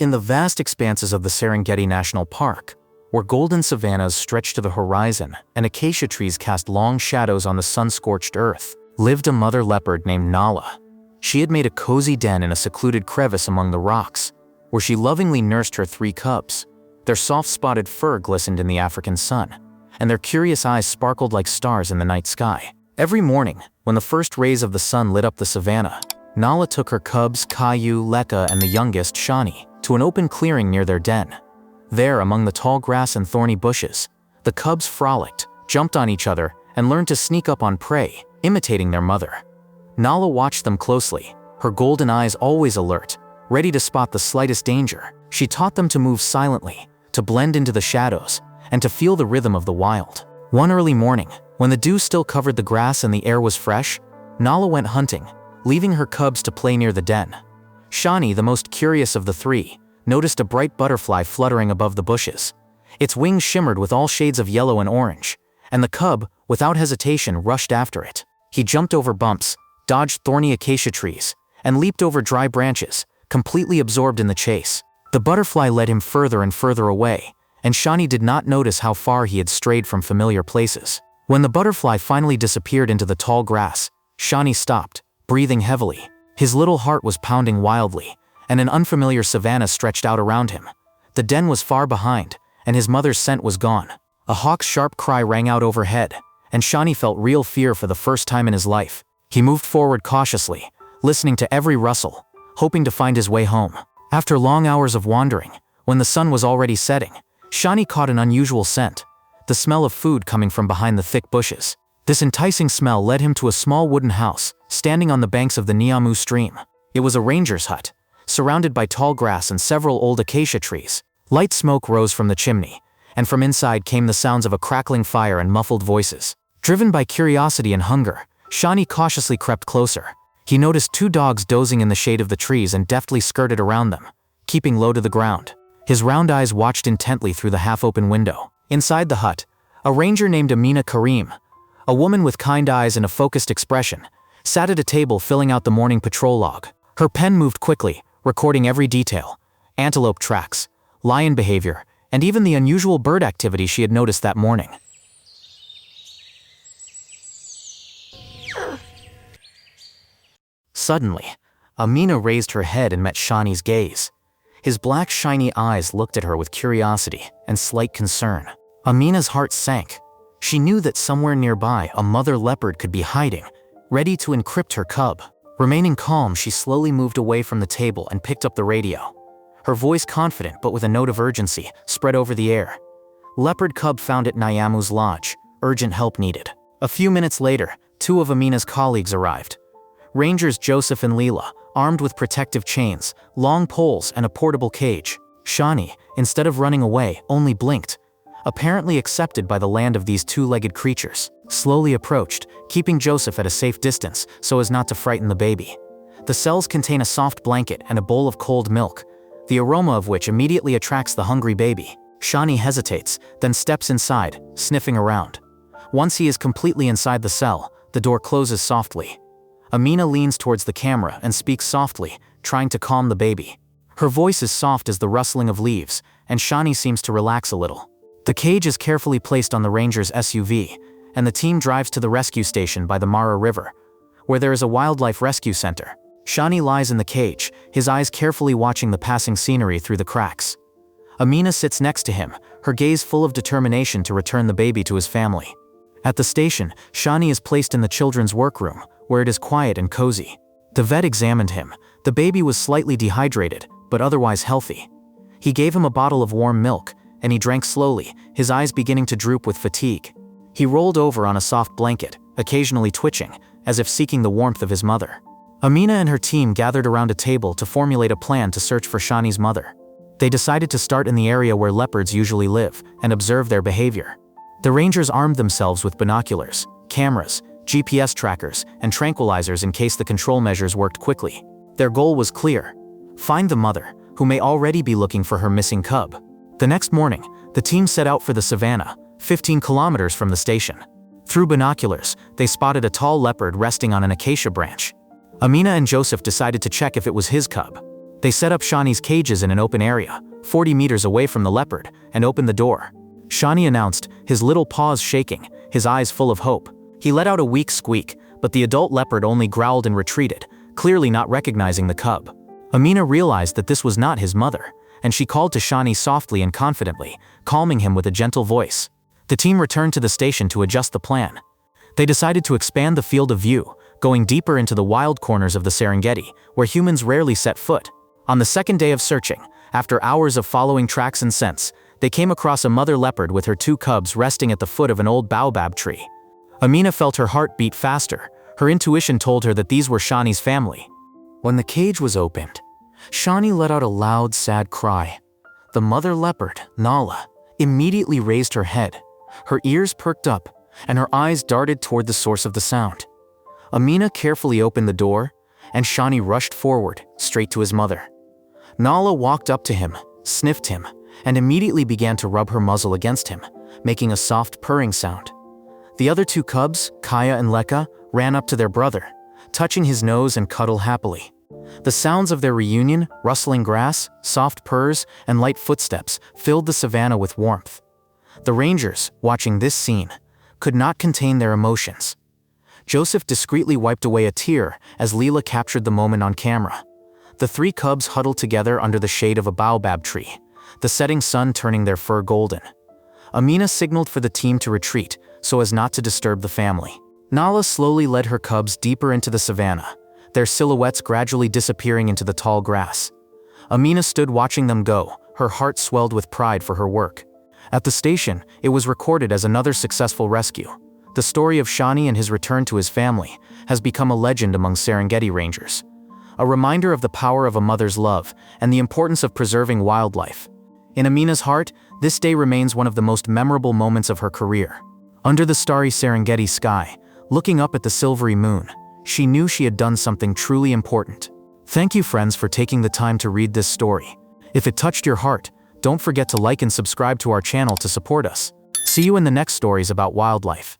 In the vast expanses of the Serengeti National Park, where golden savannas stretched to the horizon and acacia trees cast long shadows on the sun-scorched earth, lived a mother leopard named Nala. She had made a cozy den in a secluded crevice among the rocks, where she lovingly nursed her 3 cubs. Their soft spotted fur glistened in the African sun, and their curious eyes sparkled like stars in the night sky. Every morning, when the first rays of the sun lit up the savanna, Nala took her cubs Caillou, Leka, and the youngest, Shani, to an open clearing near their den. There, among the tall grass and thorny bushes, the cubs frolicked, jumped on each other, and learned to sneak up on prey, imitating their mother. Nala watched them closely, her golden eyes always alert, ready to spot the slightest danger. She taught them to move silently, to blend into the shadows, and to feel the rhythm of the wild. One early morning, when the dew still covered the grass and the air was fresh, Nala went hunting, leaving her cubs to play near the den. Shani, the most curious of the 3, noticed a bright butterfly fluttering above the bushes. Its wings shimmered with all shades of yellow and orange, and the cub, without hesitation, rushed after it. He jumped over bumps, dodged thorny acacia trees, and leaped over dry branches, completely absorbed in the chase. The butterfly led him further and further away, and Shani did not notice how far he had strayed from familiar places. When the butterfly finally disappeared into the tall grass, Shani stopped, breathing heavily. His little heart was pounding wildly, and an unfamiliar savanna stretched out around him. The den was far behind, and his mother's scent was gone. A hawk's sharp cry rang out overhead, and Shani felt real fear for the first time in his life. He moved forward cautiously, listening to every rustle, hoping to find his way home. After long hours of wandering, when the sun was already setting, Shani caught an unusual scent, the smell of food coming from behind the thick bushes. This enticing smell led him to a small wooden house, standing on the banks of the Niamu stream. It was a ranger's hut, surrounded by tall grass and several old acacia trees. Light smoke rose from the chimney, and from inside came the sounds of a crackling fire and muffled voices. Driven by curiosity and hunger, Shani cautiously crept closer. He noticed 2 dogs dozing in the shade of the trees and deftly skirted around them, keeping low to the ground. His round eyes watched intently through the half-open window. Inside the hut, a ranger named Amina Karim, a woman with kind eyes and a focused expression, sat at a table filling out the morning patrol log. Her pen moved quickly, recording every detail: antelope tracks, lion behavior, and even the unusual bird activity she had noticed that morning. Suddenly, Amina raised her head and met Shani's gaze. His black, shiny eyes looked at her with curiosity and slight concern. Amina's heart sank. She knew that somewhere nearby a mother leopard could be hiding, ready to encrypt her cub. Remaining calm, she slowly moved away from the table and picked up the radio. Her voice, confident but with a note of urgency, spread over the air. Leopard Cub found at Nyamu's lodge. Urgent help needed. A few minutes later, 2 of Amina's colleagues arrived. Rangers Joseph and Leela, armed with protective chains, long poles, and a portable cage. Shani, instead of running away, only blinked, apparently accepted by the land of these 2-legged creatures. Slowly approached, keeping Joseph at a safe distance so as not to frighten the baby. The cells contain a soft blanket and a bowl of cold milk, the aroma of which immediately attracts the hungry baby. Shani hesitates, then steps inside, sniffing around. Once he is completely inside the cell, the door closes softly. Amina leans towards the camera and speaks softly, trying to calm the baby. Her voice is soft as the rustling of leaves, and Shani seems to relax a little. The cage is carefully placed on the ranger's SUV, and the team drives to the rescue station by the Mara River, where there is a wildlife rescue center. Shani lies in the cage, his eyes carefully watching the passing scenery through the cracks. Amina sits next to him, her gaze full of determination to return the baby to his family. At the station, Shani is placed in the children's workroom, where it is quiet and cozy. The vet examined him. The baby was slightly dehydrated, but otherwise healthy. He gave him a bottle of warm milk, and he drank slowly, his eyes beginning to droop with fatigue. He rolled over on a soft blanket, occasionally twitching, as if seeking the warmth of his mother. Amina and her team gathered around a table to formulate a plan to search for Shani's mother. They decided to start in the area where leopards usually live and observe their behavior. The rangers armed themselves with binoculars, cameras, GPS trackers, and tranquilizers in case the control measures worked quickly. Their goal was clear: find the mother, who may already be looking for her missing cub. The next morning, the team set out for the savannah, 15 kilometers from the station. Through binoculars, they spotted a tall leopard resting on an acacia branch. Amina and Joseph decided to check if it was his cub. They set up Shani's cages in an open area, 40 meters away from the leopard, and opened the door. Shani announced, his little paws shaking, his eyes full of hope. He let out a weak squeak, but the adult leopard only growled and retreated, clearly not recognizing the cub. Amina realized that this was not his mother, and she called to Shani softly and confidently, calming him with a gentle voice. The team returned to the station to adjust the plan. They decided to expand the field of view, going deeper into the wild corners of the Serengeti, where humans rarely set foot. On the second day of searching, after hours of following tracks and scents, they came across a mother leopard with her 2 cubs resting at the foot of an old baobab tree. Amina felt her heart beat faster. Her intuition told her that these were Shani's family. When the cage was opened, Shani let out a loud, sad cry. The mother leopard, Nala, immediately raised her head. Her ears perked up, and her eyes darted toward the source of the sound. Amina carefully opened the door, and Shani rushed forward, straight to his mother. Nala walked up to him, sniffed him, and immediately began to rub her muzzle against him, making a soft purring sound. The other 2 cubs, Kaya and Leka, ran up to their brother, touching his nose and cuddle happily. The sounds of their reunion, rustling grass, soft purrs, and light footsteps filled the savannah with warmth. The rangers, watching this scene, could not contain their emotions. Joseph discreetly wiped away a tear as Leela captured the moment on camera. The 3 cubs huddled together under the shade of a baobab tree, the setting sun turning their fur golden. Amina signaled for the team to retreat so as not to disturb the family. Nala slowly led her cubs deeper into the savannah, their silhouettes gradually disappearing into the tall grass. Amina stood watching them go, her heart swelled with pride for her work. At the station, it was recorded as another successful rescue. The story of Shani and his return to his family has become a legend among Serengeti rangers. A reminder of the power of a mother's love and the importance of preserving wildlife. In Amina's heart, this day remains one of the most memorable moments of her career. Under the starry Serengeti sky, looking up at the silvery moon, she knew she had done something truly important. Thank you, friends, for taking the time to read this story. If it touched your heart, don't forget to like and subscribe to our channel to support us. See you in the next stories about wildlife.